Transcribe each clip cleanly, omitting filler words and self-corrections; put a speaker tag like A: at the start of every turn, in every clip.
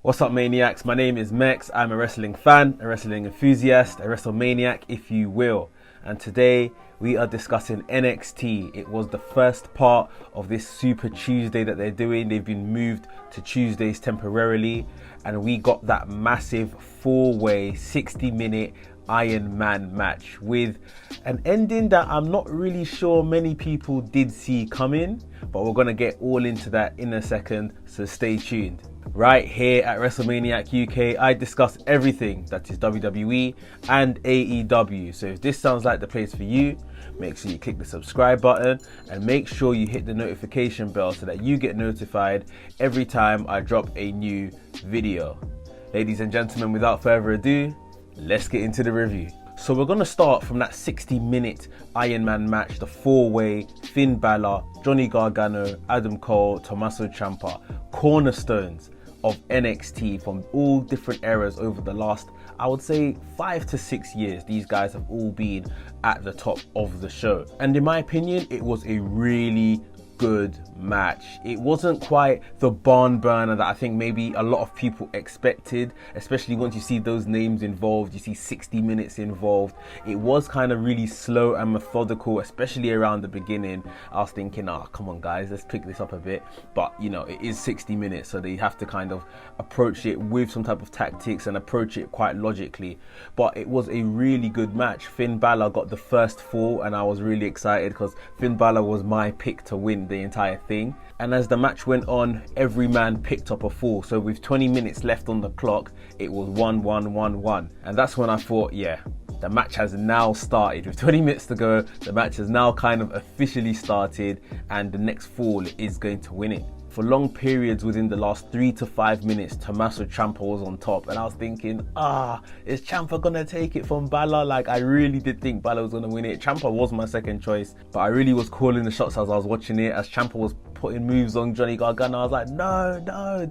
A: What's up, maniacs? My name is Mex. I'm a wrestling fan, a wrestling enthusiast, a WrestleManiac, if you will. And today we are discussing NXT. It was the first part of this Super Tuesday that they're doing. They've been moved to Tuesdays temporarily, and we got that massive four-way 60-minute Iron Man match with an ending that I'm not really sure many people did see coming, but we're gonna get all into that in a second, so stay tuned. Right here at WrestleManiac UK, I discuss everything that is WWE and AEW. So if this sounds like the place for you, make sure you click the subscribe button and make sure you hit the notification bell so that you get notified every time I drop a new video. Ladies and gentlemen, without further ado, let's get into the review. So we're going to start from that 60-minute Iron Man match, the four-way Finn Balor, Johnny Gargano, Adam Cole, Tommaso Ciampa, cornerstones of NXT from all different eras over the last, I would say, 5 to 6 years. These guys have all been at the top of the show. And in my opinion, it was a really good match. It wasn't quite the barn burner that I think maybe a lot of people expected, especially once you see those names involved. You see 60 minutes involved. It was kind of really slow and methodical, especially around the beginning. I was thinking, oh, come on guys, let's pick this up a bit. But you know, it is 60 minutes, so they have to kind of approach it with some type of tactics and approach it quite logically. But it was a really good match. Finn Balor got the first fall, and I was really excited because Finn Balor was my pick to win the entire thing. And as the match went on, every man picked up a fall. So with 20 minutes left on the clock, it was 1-1-1-1. And that's when I thought, yeah, the match has now started. With 20 minutes to go, the match has now kind of officially started, and the next fall is going to win it. For long periods within the last 3 to 5 minutes, Tommaso Ciampa was on top, and I was thinking, is Ciampa gonna take it from Balor? Like, I really did think Balor was gonna win it. Ciampa was my second choice, but I really was calling the shots as I was watching it, as Ciampa was putting moves on Johnny Gargano. I was like, no,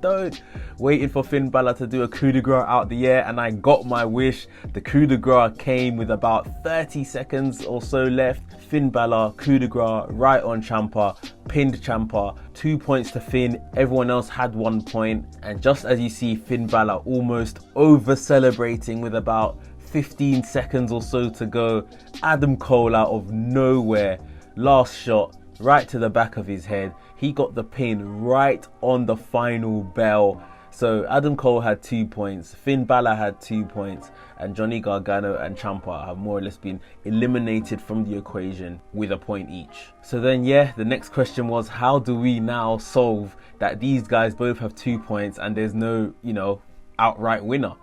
A: don't. Waiting for Finn Balor to do a coup de grace out the air, and I got my wish. The coup de grace came with about 30 seconds or so left. Finn Balor, coup de grace, right on Ciampa, pinned Ciampa, 2 points to Finn. Everyone else had 1 point. And just as you see Finn Balor almost over celebrating with about 15 seconds or so to go, Adam Cole out of nowhere, last shot right to the back of his head. He got the pin right on the final bell. So Adam Cole had 2 points, Finn Balor had 2 points, and Johnny Gargano and Ciampa have more or less been eliminated from the equation with a point each. So then, yeah, the next question was, how do we now solve that these guys both have 2 points and there's no, outright winner?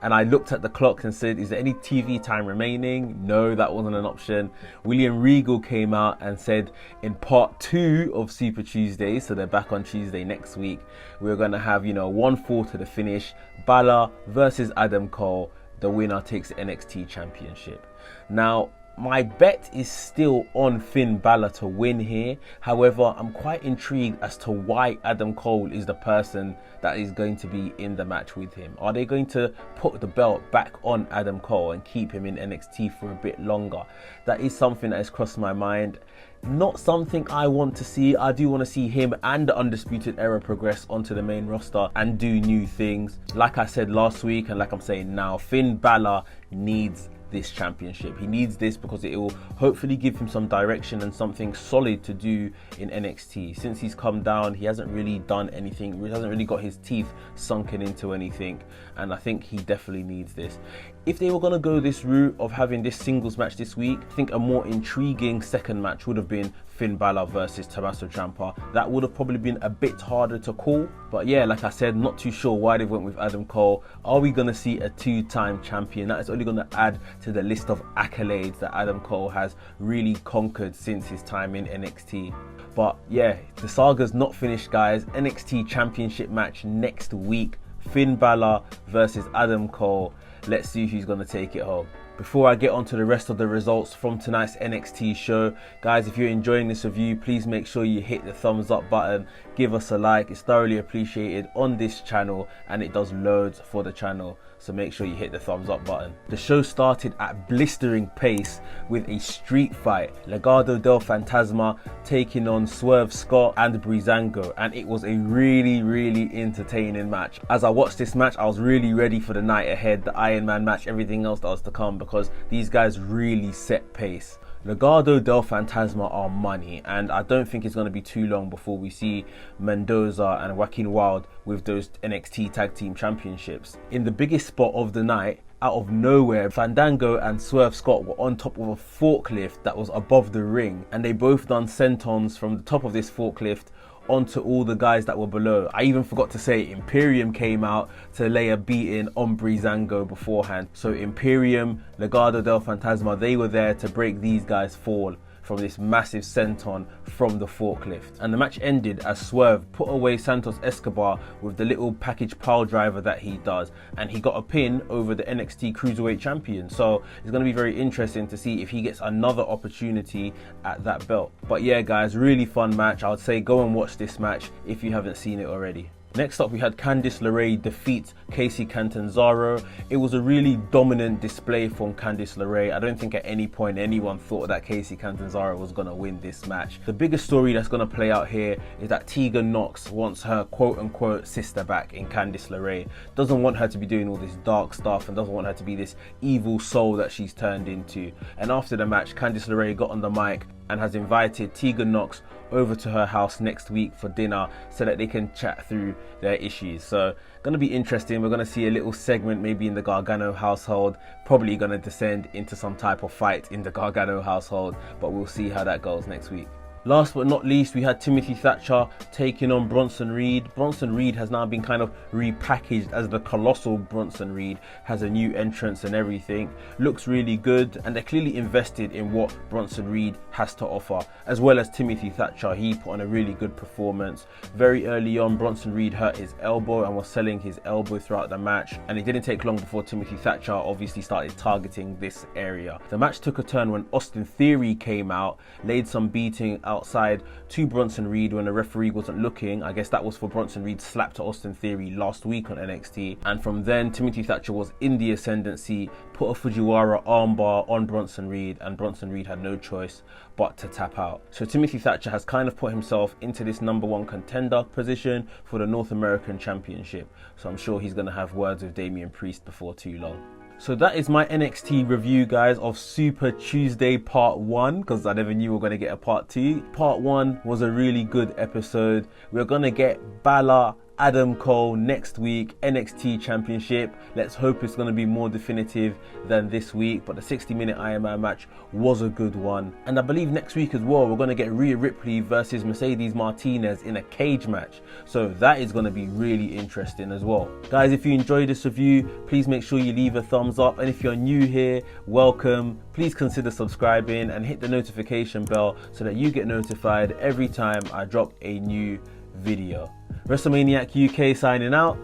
A: And I looked at the clock and said, is there any TV time remaining? No, that wasn't an option. William Regal came out and said, in part 2 of Super Tuesday, so they're back on Tuesday next week, we're going to have, 1-4 to the finish. Balor versus Adam Cole. The winner takes the NXT Championship. Now, my bet is still on Finn Balor to win here. However, I'm quite intrigued as to why Adam Cole is the person that is going to be in the match with him. Are they going to put the belt back on Adam Cole and keep him in NXT for a bit longer? That is something that has crossed my mind. Not something I want to see. I do want to see him and the Undisputed Era progress onto the main roster and do new things. Like I said last week, and like I'm saying now, Finn Balor needs this championship. He needs this because it will hopefully give him some direction and something solid to do in NXT. Since he's come down, he hasn't really done anything. He hasn't really got his teeth sunken into anything, and I think he definitely needs this. If they were going to go this route of having this singles match this week, I think a more intriguing second match would have been Finn Balor versus Tommaso Ciampa. That would have probably been a bit harder to call. But yeah, like I said, not too sure why they went with Adam Cole. Are we going to see a 2-time champion? That is only going to add to the list of accolades that Adam Cole has really conquered since his time in NXT. But yeah, the saga's not finished, guys. NXT Championship match next week. Finn Balor versus Adam Cole. Let's see who's going to take it home. Before I get on to the rest of the results from tonight's NXT show, guys, if you're enjoying this review, please make sure you hit the thumbs up button, give us a like. It's thoroughly appreciated on this channel and it does loads for the channel, so make sure you hit the thumbs up button. The show started at blistering pace with a street fight, Legado del Fantasma taking on Swerve Scott and Breezango, and it was a really entertaining match. As I watched this match, I was really ready for the night ahead, the Iron Man match, everything else that was to come, because these guys really set pace. Legado del Fantasma are money, and I don't think it's going to be too long before we see Mendoza and Joaquin Wilde with those NXT Tag Team Championships. In the biggest spot of the night, out of nowhere, Fandango and Swerve Scott were on top of a forklift that was above the ring, and they both done sentons from the top of this forklift onto all the guys that were below. I even forgot to say Imperium came out to lay a beating on Breezango beforehand. So Imperium, Legado del Fantasma, they were there to break these guys' fall from this massive senton from the forklift. And the match ended as Swerve put away Santos Escobar with the little package pile driver that he does, and he got a pin over the NXT Cruiserweight Champion. So it's going to be very interesting to see if he gets another opportunity at that belt. But yeah guys, really fun match. I would say go and watch this match if you haven't seen it already. Next up, we had Candice LeRae defeat Kacy Catanzaro. It was a really dominant display from Candice LeRae. I don't think at any point anyone thought that Kacy Catanzaro was going to win this match. The biggest story that's going to play out here is that Tegan Nox wants her quote-unquote sister back in Candice LeRae. Doesn't want her to be doing all this dark stuff and doesn't want her to be this evil soul that she's turned into. And after the match, Candice LeRae got on the mic and has invited Tegan Nox over to her house next week for dinner so that they can chat through their issues. So gonna be interesting. We're gonna see a little segment maybe in the Gargano household, probably gonna descend into some type of fight in the Gargano household, but we'll see how that goes next week. Last but not least, we had Timothy Thatcher taking on Bronson Reed. Bronson Reed has now been kind of repackaged as the colossal Bronson Reed, has a new entrance and everything. Looks really good, and they're clearly invested in what Bronson Reed has to offer, as well as Timothy Thatcher. He put on a really good performance. Very early on, Bronson Reed hurt his elbow and was selling his elbow throughout the match, and it didn't take long before Timothy Thatcher obviously started targeting this area. The match took a turn when Austin Theory came out, laid some beating outside to Bronson Reed when the referee wasn't looking. I guess that was for Bronson Reed's slap to Austin Theory last week on NXT. And from then, Timothy Thatcher was in the ascendancy, put a Fujiwara armbar on Bronson Reed, and Bronson Reed had no choice but to tap out. So Timothy Thatcher has kind of put himself into this #1 contender position for the North American Championship. So I'm sure he's going to have words with Damian Priest before too long. So that is my NXT review, guys, of Super Tuesday Part 1, because I never knew we were going to get a Part 2. Part 1 was a really good episode. We're going to get Balor, Adam Cole next week, NXT Championship. Let's hope it's going to be more definitive than this week, but the 60-minute Iron Man match was a good one. And I believe next week as well, we're going to get Rhea Ripley versus Mercedes Martinez in a cage match. So that is going to be really interesting as well. Guys, if you enjoyed this review, please make sure you leave a thumbs up. And if you're new here, welcome. Please consider subscribing and hit the notification bell so that you get notified every time I drop a new video. WrestleManiac UK signing out,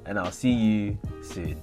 A: and I'll see you soon.